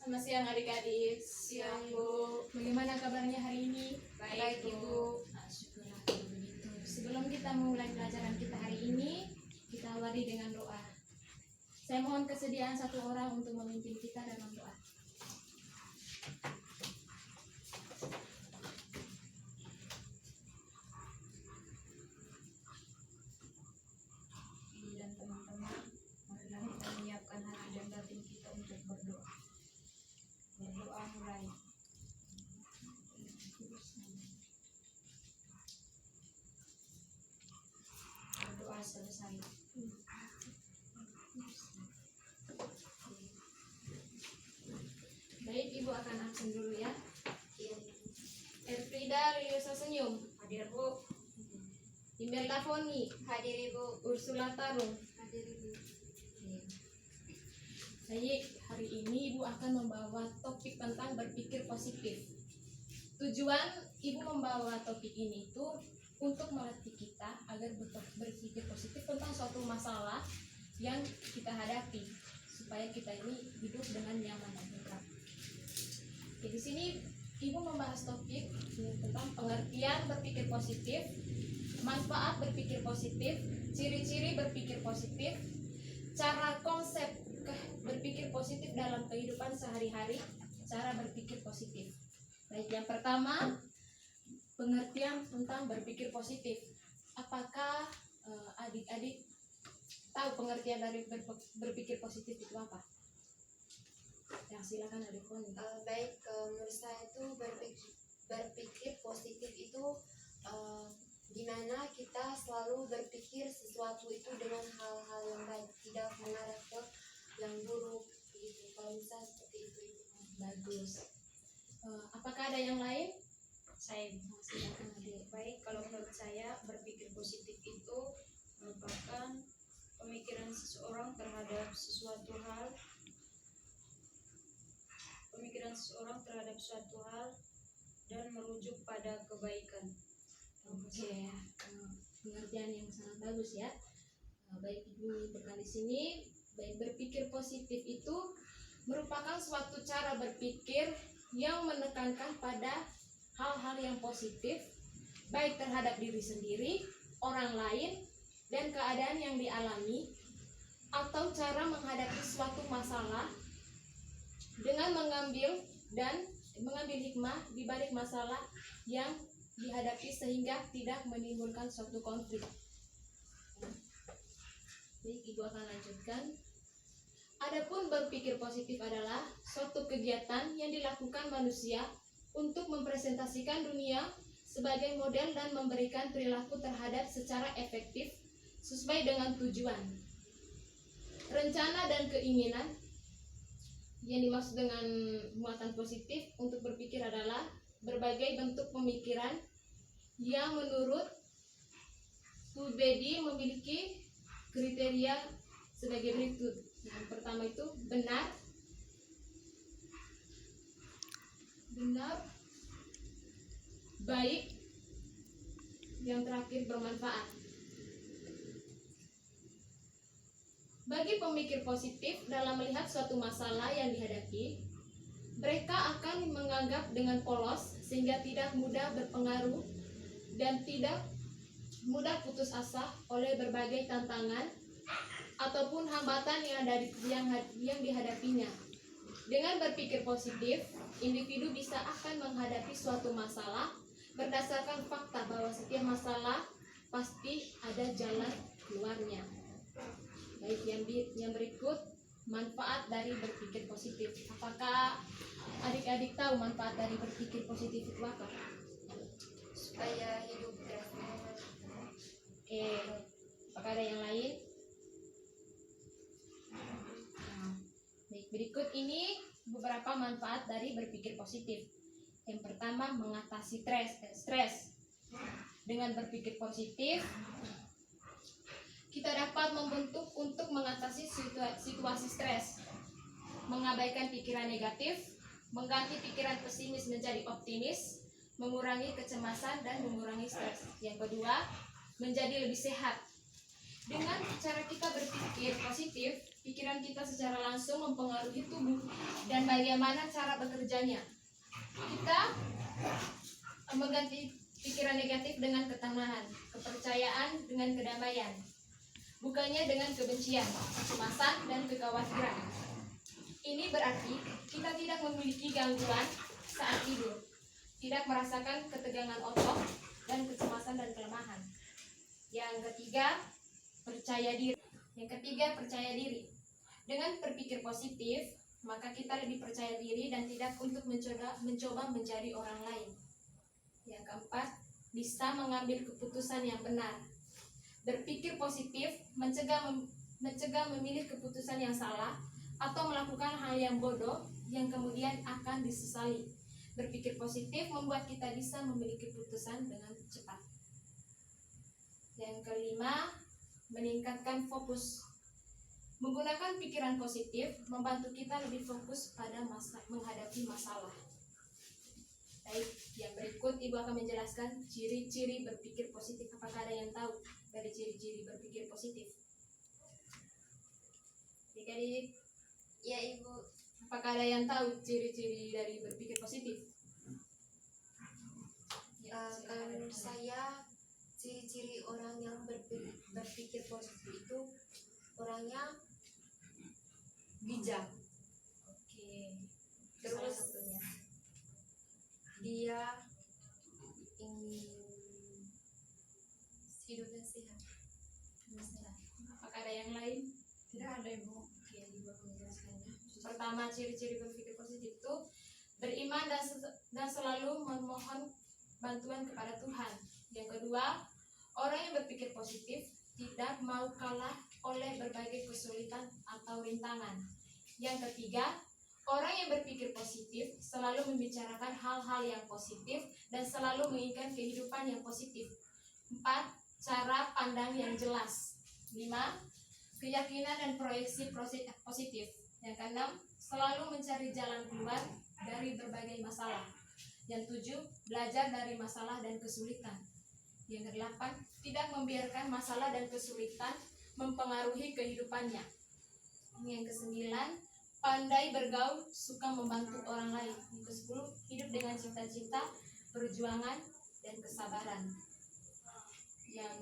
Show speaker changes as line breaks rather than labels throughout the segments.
Selamat siang adik-adik. Siang Bu. Bagaimana kabarnya hari ini?
Baik, Ibu.
Syukurlah kalau begitu. Sebelum kita memulai pelajaran kita hari ini, kita awali dengan doa. Saya mohon kesediaan satu orang untuk memimpin kita dalam doa.
Ibu dan teman-teman, marilah kita menyiapkan hati dan batin kita untuk berdoa. Berdoa mulai. Berdoa selesai.
Baik, Ibu akan absen dulu ya. Elfrida Riosa Senyum.
Hadir, Bu.
Imelda Foni.
Hadir, Ibu.
Ursula Tarung.
Hadir, Ibu.
Baik, hari ini Ibu akan membawa topik tentang berpikir positif. Tujuan Ibu membawa topik ini itu untuk melatih kita agar berpikir positif tentang suatu masalah yang kita hadapi, supaya kita ini hidup dengan nyaman dan tentram. Oke, di sini Ibu membahas topik tentang pengertian berpikir positif, manfaat berpikir positif, ciri-ciri berpikir positif, cara konsep berpikir positif dalam kehidupan sehari-hari, cara berpikir positif. Baik, yang pertama, pengertian tentang berpikir positif. Apakah adik-adik tahu pengertian dari berpikir positif itu apa? Yang silakan adik Foni.
Baik, menurut saya itu berpikir positif itu dimana kita selalu berpikir sesuatu itu dengan hal-hal yang baik, tidak mengarah ke yang buruk gitu. Kalau misalnya seperti itu.
Bagus. Apakah ada yang lain?
Saya
Silakan adik.
baik, kalau menurut saya berpikir positif itu merupakan pemikiran seseorang terhadap suatu hal, dan merujuk pada kebaikan.
Oke, pengertian yang sangat bagus ya. Baik, Ibu menyimpulkan di sini, baik berpikir positif itu merupakan suatu cara berpikir yang menekankan pada hal-hal yang positif, baik terhadap diri sendiri, orang lain, dan keadaan yang dialami, atau cara menghadapi suatu masalah dengan mengambil hikmah di balik masalah yang dihadapi sehingga tidak menimbulkan suatu konflik. Baik, Ibu akan lanjutkan. Adapun berpikir positif adalah suatu kegiatan yang dilakukan manusia untuk mempresentasikan dunia sebagai model dan memberikan perilaku terhadap secara efektif sesuai dengan tujuan, rencana dan keinginan. Yang dimaksud dengan muatan positif untuk berpikir adalah berbagai bentuk pemikiran yang menurut Hubedi memiliki kriteria sebagai berikut. Yang pertama itu benar, baik, yang terakhir bermanfaat. Bagi pemikir positif dalam melihat suatu masalah yang dihadapi, mereka akan menganggap dengan polos sehingga tidak mudah berpengaruh dan tidak mudah putus asa oleh berbagai tantangan ataupun hambatan yang dihadapinya. Dengan berpikir positif, individu bisa akan menghadapi suatu masalah berdasarkan fakta bahwa setiap masalah pasti ada jalan keluarnya. Baik, yang berikut manfaat dari berpikir positif. Apakah adik-adik tahu manfaat dari berpikir positif itu apa?
Supaya hidup terasa.
Oke, apakah ada yang lain? Baik, berikut ini beberapa manfaat dari berpikir positif. Yang pertama, mengatasi stres. Dengan berpikir positif, kita dapat membentuk untuk mengatasi situasi stres, mengabaikan pikiran negatif, mengganti pikiran pesimis menjadi optimis, mengurangi kecemasan dan mengurangi stres. Yang kedua, menjadi lebih sehat. Dengan cara kita berpikir positif, pikiran kita secara langsung mempengaruhi tubuh dan bagaimana cara bekerjanya. Kita mengganti pikiran negatif dengan ketenangan, kepercayaan dengan kedamaian, bukannya dengan kebencian, kecemasan, dan kekhawatiran. Ini berarti kita tidak memiliki gangguan saat tidur, tidak merasakan ketegangan otot dan kecemasan dan kelemahan. Yang ketiga, percaya diri. Percaya diri. Dengan berpikir positif, maka kita lebih percaya diri dan tidak untuk mencoba menjadi orang lain. Yang keempat, bisa mengambil keputusan yang benar. Berpikir positif mencegah memilih keputusan yang salah atau melakukan hal yang bodoh yang kemudian akan disesali. Berpikir positif membuat kita bisa memilih keputusan dengan cepat. Yang kelima, meningkatkan fokus. Menggunakan pikiran positif membantu kita lebih fokus pada menghadapi masalah. Baik, yang berikut Ibu akan menjelaskan ciri-ciri berpikir positif. Apakah ada yang tahu dari ciri-ciri berpikir positif? Adik-adik,
Ya Ibu.
apakah ada yang tahu ciri-ciri dari berpikir positif?
Kalau menurut saya ciri-ciri orang yang berpikir positif itu orangnya bijak.
Oke.
Terus
Salah satunya.
Dia ingin hidupnya sehat.
Apakah ada yang lain?
Tidak ada, Ibu.
Oke, Ibu akan menjelaskannya. Pertama, ciri-ciri berpikir positif itu beriman dan selalu memohon bantuan kepada Tuhan. Yang kedua, orang yang berpikir positif tidak mau kalah oleh berbagai kesulitan atau rintangan. Yang ketiga, orang yang berpikir positif selalu membicarakan hal-hal yang positif dan selalu menginginkan kehidupan yang positif. 4. Cara pandang yang jelas. 5. Keyakinan dan proyeksi positif. Yang keenam, selalu mencari jalan keluar dari berbagai masalah. Yang 7, belajar dari masalah dan kesulitan. Yang kedelapan, tidak membiarkan masalah dan kesulitan mempengaruhi kehidupannya. Yang kesembilan, pandai bergaul, suka membantu orang lain. Yang kesepuluh, hidup dengan cita-cita, perjuangan, dan kesabaran. Yang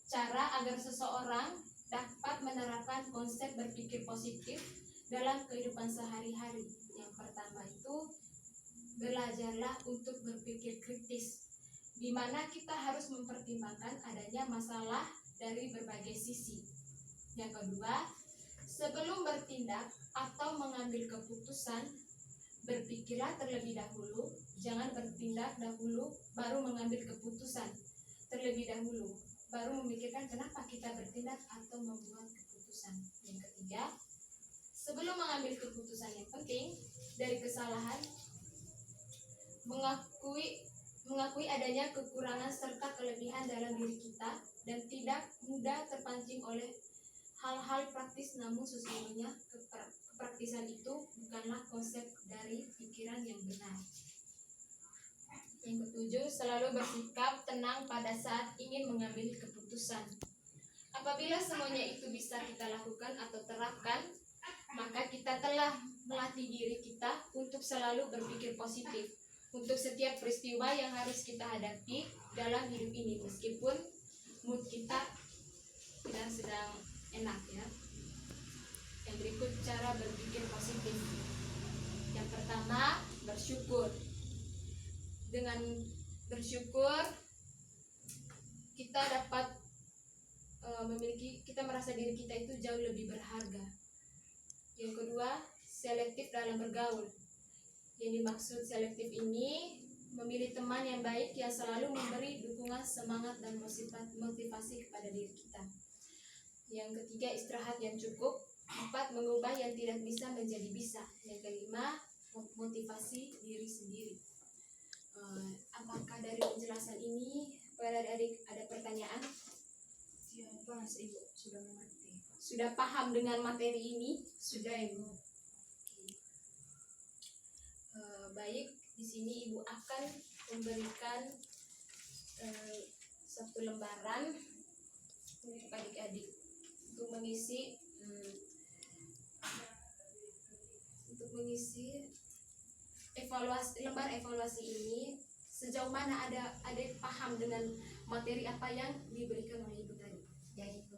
cara agar seseorang dapat menerapkan konsep berpikir positif dalam kehidupan sehari-hari. Yang pertama itu, belajarlah untuk berpikir kritis, di mana kita harus mempertimbangkan adanya masalah dari berbagai sisi. Yang kedua, sebelum bertindak atau mengambil keputusan, berpikirlah terlebih dahulu, jangan bertindak dahulu baru mengambil keputusan. Terlebih dahulu, baru memikirkan kenapa kita bertindak atau membuat keputusan. Yang ketiga, sebelum mengambil keputusan yang penting dari kesalahan, mengakui adanya kekurangan serta kelebihan dalam diri kita dan tidak mudah terpancing oleh hal-hal praktis, namun sesungguhnya kepraktisan itu bukanlah konsep dari pikiran yang benar. Yang ketujuh, selalu bersikap tenang pada saat ingin mengambil keputusan. Apabila semuanya itu bisa kita lakukan atau terapkan, maka kita telah melatih diri kita untuk selalu berpikir positif untuk setiap peristiwa yang harus kita hadapi dalam hidup ini, meskipun mood kita tidak sedang enak ya. Yang berikut cara berpikir positif. Yang pertama, bersyukur. Dengan bersyukur kita dapat kita merasa diri kita itu jauh lebih berharga. Yang kedua, selektif dalam bergaul. Yang dimaksud selektif ini memilih teman yang baik yang selalu memberi dukungan, semangat, dan motivasi kepada diri kita. Yang ketiga, istirahat yang cukup. 4, mengubah yang tidak bisa menjadi bisa. Yang kelima, motivasi diri sendiri. Apakah dari penjelasan ini pada adik ada pertanyaan?
Siapa Ibu? Sudah mengerti.
Sudah paham dengan materi ini?
Sudah, Ibu.
Baik, di sini Ibu akan memberikan satu lembaran untuk adik-adik.
untuk mengisi
lembar evaluasi ini, sejauh mana ada paham dengan materi apa yang diberikan oleh ibu tadi.
Ya itu.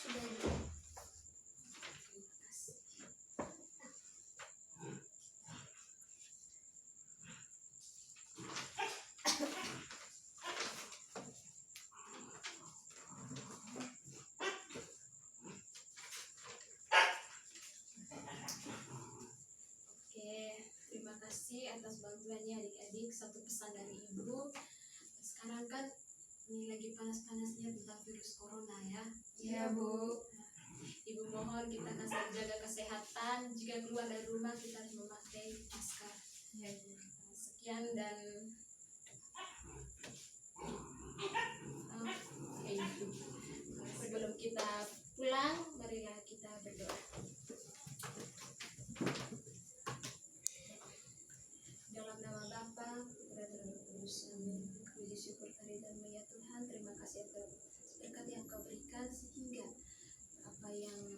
Sudah.
Oke, terima kasih atas bantuannya adik-adik. Satu pesan dari ibu. Sekarang kan ini lagi panas-panasnya tentang virus corona ya.
Iya, Bu.
Ibu mohon kita kasih jaga kesehatan. Jika keluar dari rumah kita harus memakai masker.
Ya, Bu.
Sekian dan sebelum kita pulang, marilah kita berdoa. Dalam nama Bapa, Putra dan Roh Kudus. Amin. Puji syukur kehadiran-Mu ya Tuhan. Terima kasih atas berkat yang Kau berikan sehingga apa yang